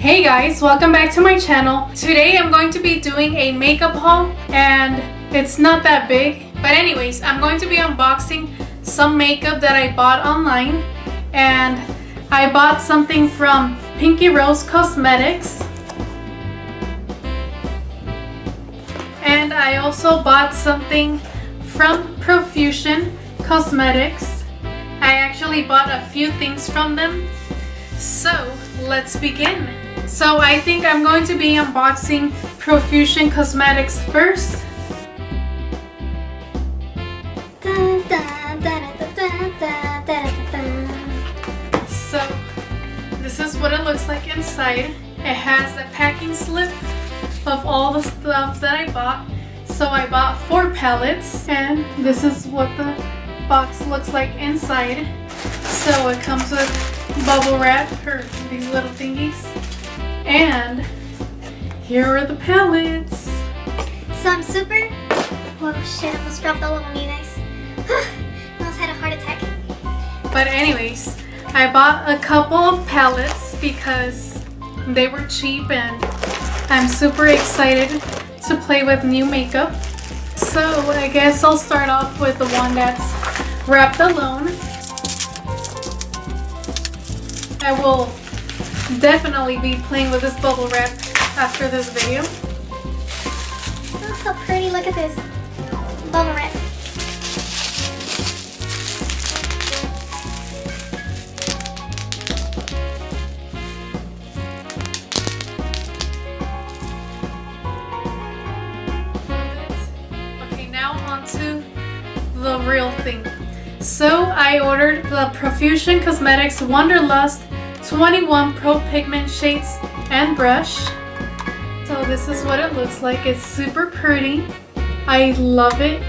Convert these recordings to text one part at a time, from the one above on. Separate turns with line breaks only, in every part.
Hey guys, welcome back to my channel. Today I'm going to be doing a makeup haul and it's not that big. But anyways, I'm going to be unboxing some makeup that I bought online. And I bought something from Pinky Rose Cosmetics. And I also bought something from Profusion Cosmetics. I actually bought a few things from them. So let's begin. So I think I'm going to be unboxing Profusion Cosmetics first. So this is what it looks like inside. It has a packing slip of all the stuff that I bought. So I bought 4 palettes and this is what the box looks like inside. So it comes with bubble wrap or these little thingies. And here are the palettes.
So I'm super... Whoa, shit, I almost dropped all of them, you guys. Almost had a heart attack.
But anyways, I bought a couple of palettes because they were cheap and I'm super excited to play with new makeup. So I guess I'll start off with the one that's wrapped alone. I will definitely be playing with this bubble wrap after this video.
Oh, so pretty. Look at this. Bubble wrap.
Okay, now on to the real thing. So I ordered the Profusion Cosmetics Wanderlust 21 Pro Pigment Shades and brush. So this is what it looks like. It's super pretty. I love it.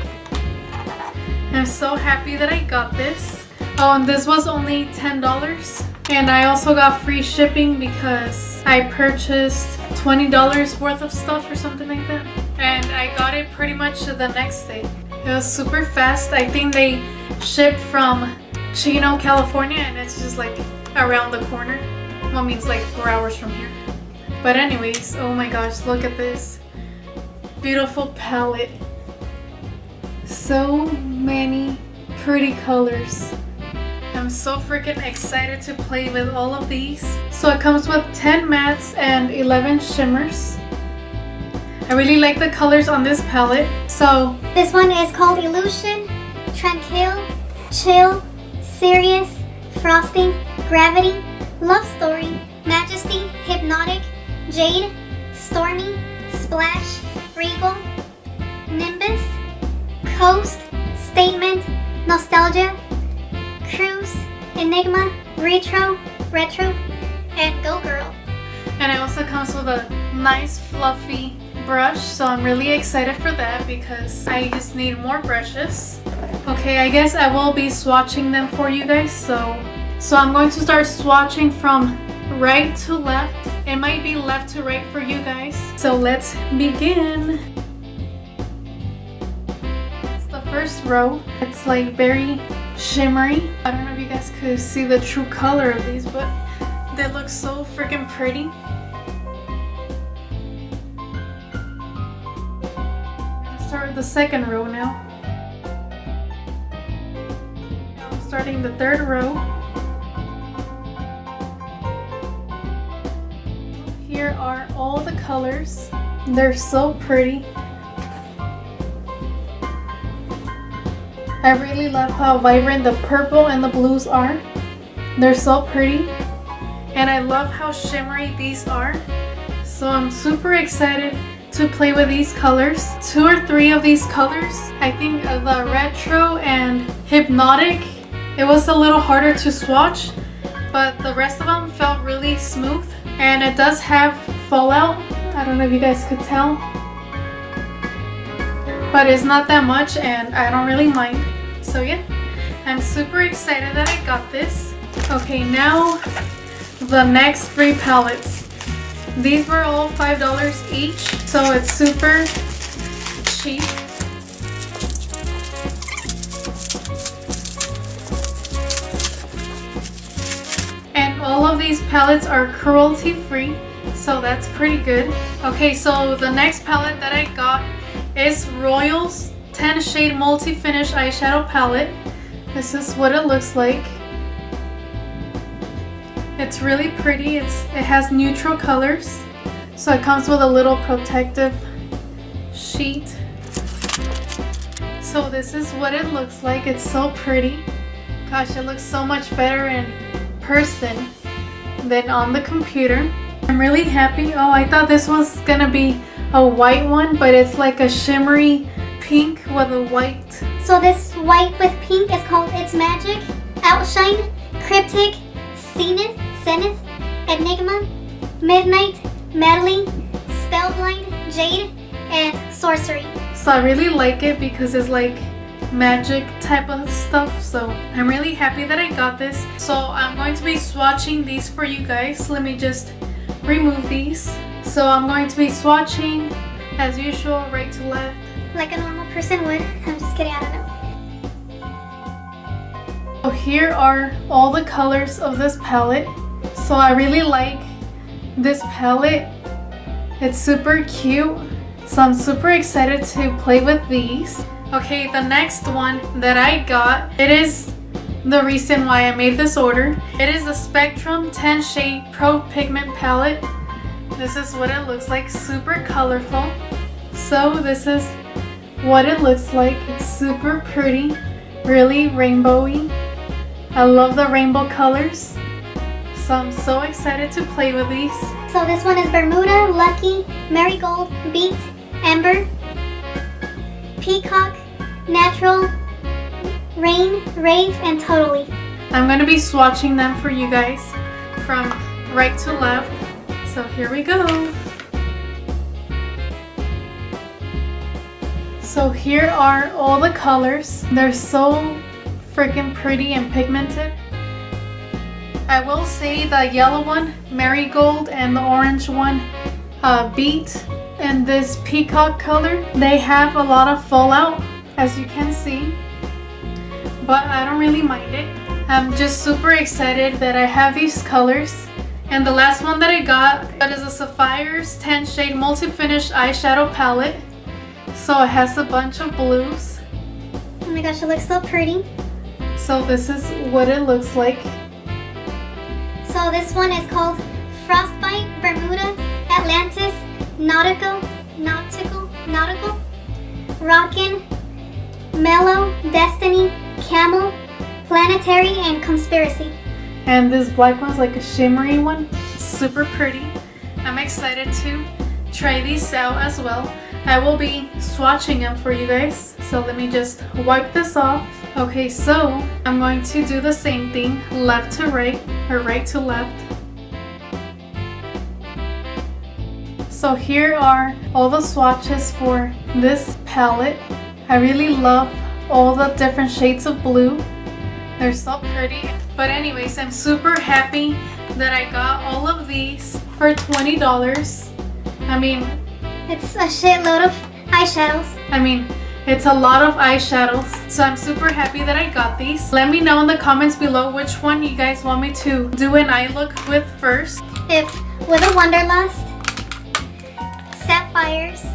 I'm so happy that I got this. Oh, and this was only $10. And I also got free shipping because I purchased $20 worth of stuff or something like that. And I got it pretty much the next day. It was super fast. I think they shipped from Chino, California, and it's just like around the corner. Well, means like 4 hours from here. But anyways, oh my gosh, look at this beautiful palette. So many pretty colors. I'm so freaking excited to play with all of these. So it comes with 10 mattes and 11 shimmers. I really like the colors on this palette. So
this one is called Illusion, Tranquil, Chill, Serious, Frosting, Gravity, Love Story, Majesty, Hypnotic, Jade, Stormy, Splash, Regal, Nimbus, Coast, Statement, Nostalgia, Cruise, Enigma, Retro, and Go Girl.
And it also comes with a nice fluffy brush, so I'm really excited for that because I just need more brushes. Okay, I guess I will be swatching them for you guys. So I'm going to start swatching from right to left. It might be left to right for you guys. So let's begin. It's the first row. It's like very shimmery. I don't know if you guys could see the true color of these, but they look so freaking pretty. Start with the second row now. I'm starting the third row. Here are all the colors. They're so pretty. I really love how vibrant the purple and the blues are. They're so pretty. And I love how shimmery these are. So I'm super excited to play with these colors. 2 or 3 of these colors. I think the retro and hypnotic, it was a little harder to swatch, but the rest of them felt really smooth. And it does have fallout. I don't know if you guys could tell, but it's not that much and I don't really mind. So yeah, I'm super excited that I got this. Okay, now the next 3 palettes. These were all $5 each, so it's super cheap. And all of these palettes are cruelty free. So that's pretty good. Okay, so the next palette that I got is Royal's 10 Shade Multi-Finish Eyeshadow Palette. This is what it looks like. It's really pretty. It has neutral colors. So it comes with a little protective sheet. So this is what it looks like. It's so pretty. Gosh, it looks so much better in person than on the computer. I'm really happy. Oh, I thought this was gonna be a white one, but it's like a shimmery pink with a white.
So this white with pink is called It's Magic, Outshine, Cryptic, Zenith, Enigma, Midnight, Medley, Spellblind, Jade, and Sorcery.
So I really like it because it's like magic type of stuff. So I'm really happy that I got this. So I'm going to be swatching these for you guys. Let me just remove these. So I'm going to be swatching as usual, right to left.
Like a normal person would. I'm just kidding, I don't know.
So here are all the colors of this palette. So I really like this palette. It's super cute. So I'm super excited to play with these. Okay, the next one that I got, it is the reason why I made this order. It is the Spectrum 10 Shade Pro Pigment Palette. This is what it looks like, super colorful. So this is what it looks like. It's super pretty, really rainbowy. I love the rainbow colors. So I'm so excited to play with these.
So this one is Bermuda, Lucky, Marigold, Beat, Amber, Peacock, Natural, Rain, Rave, and Totally.
I'm going to be swatching them for you guys from right to left. So here we go. So here are all the colors. They're so freaking pretty and pigmented. I will say the yellow one, Marigold, and the orange one, Beat, and this Peacock color, they have a lot of fallout, as you can see, but I don't really mind it. I'm just super excited that I have these colors. And the last one that I got, that is a Sapphires 10 Shade Multi-Finish Eyeshadow Palette. So it has a bunch of blues.
Oh my gosh, it looks so pretty.
So this is what it looks like.
So this one is called Frostbite, Bermuda, Atlantis, Nautical, Rockin', Mellow, Destiny, Camel, Planetary, and Conspiracy.
And this black one's like a shimmery one. Super pretty. I'm excited to try these out as well. I will be swatching them for you guys. So let me just wipe this off. Okay, so I'm going to do the same thing, left to right or right to left. So here are all the swatches for this palette. I really love all the different shades of blue. They're so pretty. But anyways, I'm super happy that I got all of these for $20. I mean,
it's a shitload of eyeshadows.
I mean, it's a lot of eyeshadows. So I'm super happy that I got these. Let me know in the comments below which one you guys want me to do an eye look with first.
If with a Wanderlust, Sapphires,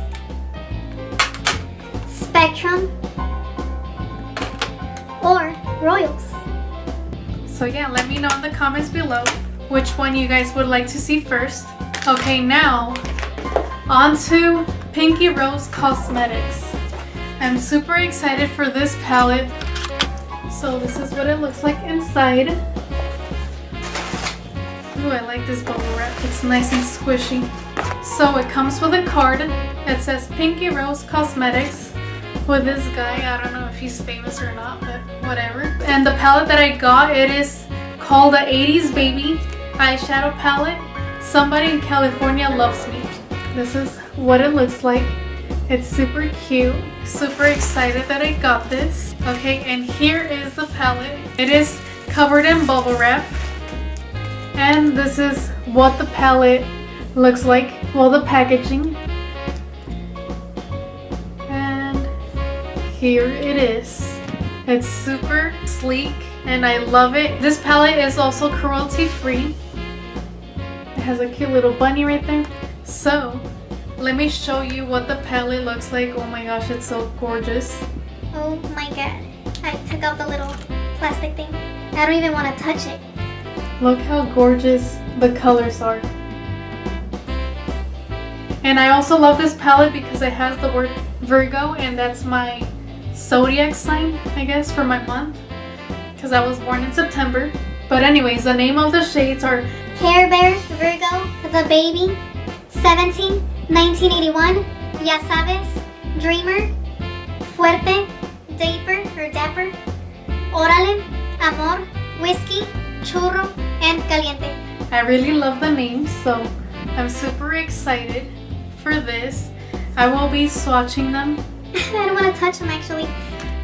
Spectrum, or Royals.
So yeah, let me know in the comments below which one you guys would like to see first. Okay, now on to Pinky Rose Cosmetics. I'm super excited for this palette. So this is what it looks like inside. Ooh, I like this bubble wrap. It's nice and squishy. So it comes with a card. It says Pinky Rose Cosmetics with this guy. I don't know if he's famous or not, but whatever. And the palette that I got, it is called the 80s Baby Eyeshadow Palette. Somebody in California Loves Me. This is what it looks like. It's super cute. Super excited that I got this. Okay, and here is the palette. It is covered in bubble wrap. And this is what the palette looks like. Well, the packaging. And here it is. It's super sleek and I love it. This palette is also cruelty free. It has a cute little bunny right there. So let me show you what the palette looks like. Oh my gosh, it's so gorgeous.
Oh my god. I took out the little plastic thing. I don't even want to touch it.
Look how gorgeous the colors are. And I also love this palette because it has the word Virgo, and that's my zodiac sign, I guess, for my month. Because I was born in September. But anyways, the name of the shades are
Care Bear, Virgo, The Baby, 17, 1981, Ya Sabes, Dreamer, Fuerte, Dapper, Órale, Amor, Whiskey, Churro, and Caliente.
I really love the names, so I'm super excited for this. I will be swatching them,
I don't want to touch them actually.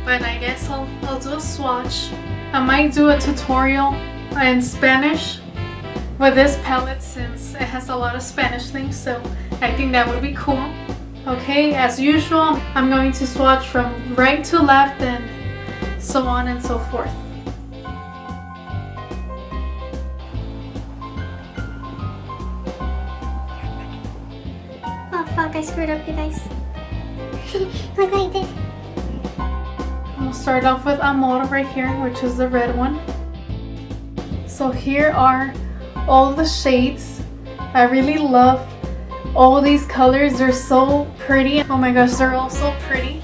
but I guess I'll do a swatch. I might do a tutorial in Spanish with this palette since it has a lot of Spanish things, so I think that would be cool. Okay, as usual, I'm going to swatch from right to left and so on and so forth.
Oh fuck, I screwed up, you guys. Look what I did.
We'll start off with Amor right here, which is the red one. So here are all the shades. I really love all these colors. They're so pretty. Oh my gosh, they're all so pretty.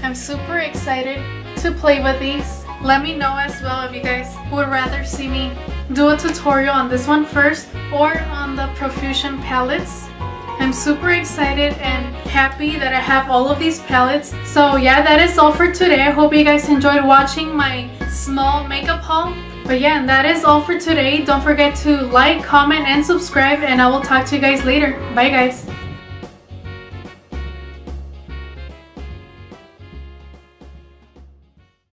I'm super excited to play with these. Let me know as well if you guys would rather see me do a tutorial on this one first or on the Profusion palettes. I'm super excited and happy that I have all of these palettes. So yeah, that is all for today. I hope you guys enjoyed watching my small makeup haul. But yeah, and that is all for today. Don't forget to like, comment, and subscribe, and I will talk to you guys later. Bye guys.